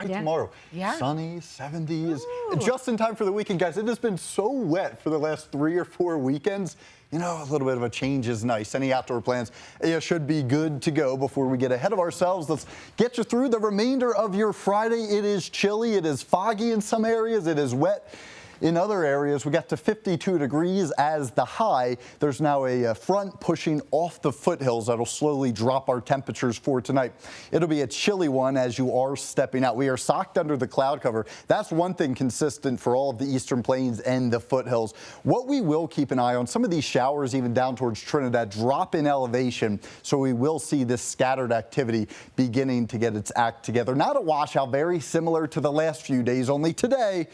Tomorrow, sunny, 70s, just in time for the weekend, guys. It has been so wet for the last 3 or 4 weekends. You know, a little bit of a change is nice. Any outdoor plans should be good to go before we get ahead of ourselves. Let's get you through the remainder of your Friday. It is chilly. It is foggy in some areas. It is wet. In other areas, we got to 52 degrees as the high. There's now a front pushing off the foothills that'll slowly drop our temperatures for tonight. It'll be a chilly one as you are stepping out. We are socked under the cloud cover. That's one thing consistent for all of the eastern plains and the foothills. What we will keep an eye on, some of these showers even down towards Trinidad drop in elevation, so we will see this scattered activity beginning to get its act together. Not a washout, very similar to the last few days, only today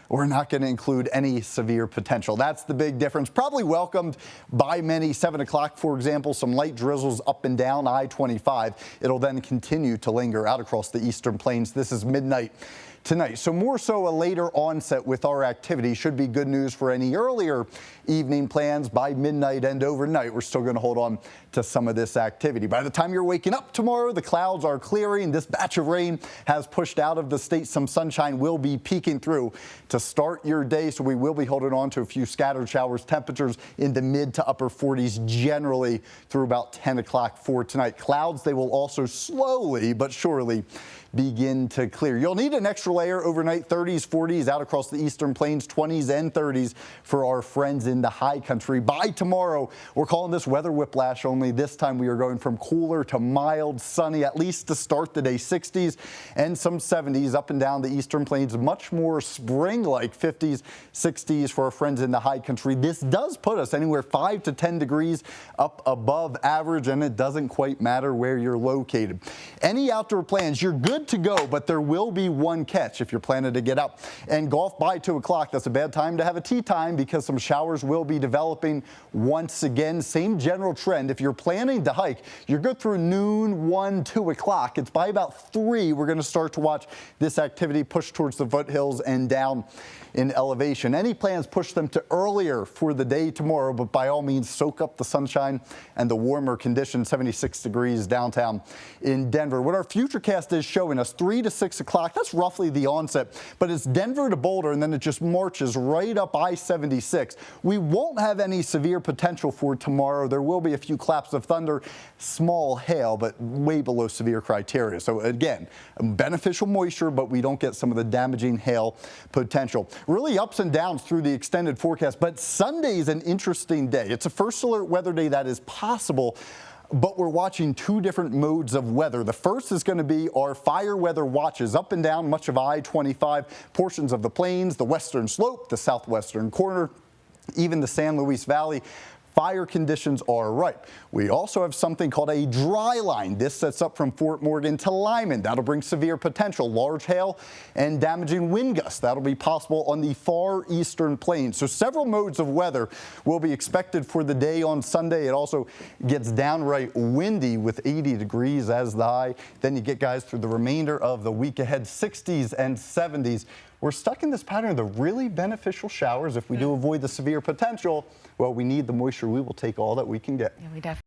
we're not going to include any severe potential. That's the big difference. Probably welcomed by many. 7 o'clock, for example, some light drizzles up and down I-25. It'll then continue to linger out across the eastern plains. This is midnight tonight. So more so a later onset with our activity should be good news for any earlier evening plans. By midnight and overnight, we're still going to hold on to some of this activity. By the time you're waking up tomorrow, the clouds are clearing. This batch of rain has pushed out of the state. Some sunshine will be peeking through to start your day, so we will be holding on to a few scattered showers. Temperatures in the mid to upper 40s generally through about 10 o'clock for tonight. Clouds, they will also slowly but surely begin to clear. You'll need an extra layer overnight. 30s, 40s out across the eastern plains, 20s and 30s for our friends in the high country. By tomorrow, we're calling this weather whiplash, only this time we are going from cooler to mild, sunny, at least to start the day. 60s and some 70s up and down the eastern plains. Much more spring-like 50s, 60s for our friends in the high country. This does put us anywhere 5 to 10 degrees up above average, and it doesn't quite matter where you're located. Any outdoor plans, you're good to go, but there will be one catch if you're planning to get out and golf by 2 o'clock. That's a bad time to have a tee time because some showers will be developing once again. Same general trend. If you're planning to hike, you're good through noon, 1, 2 o'clock. It's by about 3 we're going to start to watch this activity push towards the foothills and down in elevation. Any plans, push them to earlier for the day tomorrow, but by all means soak up the sunshine and the warmer conditions. 76 degrees downtown in Denver. What our futurecast is showing us, 3 to 6 o'clock, that's roughly the onset, but it's Denver to Boulder, and then it just marches right up I-76. We won't have any severe potential for tomorrow. There will be a few claps of thunder, small hail, but way below severe criteria. So again, beneficial moisture, but we don't get some of the damaging hail potential. Really ups and downs through the extended forecast, but Sunday is an interesting day. It's a first alert weather day that is possible, but we're watching 2 different modes of weather. The first is going to be our fire weather watches up and down much of I-25, portions of the plains, the western slope, the southwestern corner, even the San Luis Valley. Fire conditions are ripe. We also have something called a dry line. This sets up from Fort Morgan to Lyman. That'll bring severe potential, large hail and damaging wind gusts. That'll be possible on the far eastern plains. So several modes of weather will be expected for the day on Sunday. It also gets downright windy with 80 degrees as the high. Then you get guys through the remainder of the week ahead, 60s and 70s. We're stuck in this pattern of the really beneficial showers. If we do avoid the severe potential, well, we need the moisture. We will take all that we can get. Yeah, we definitely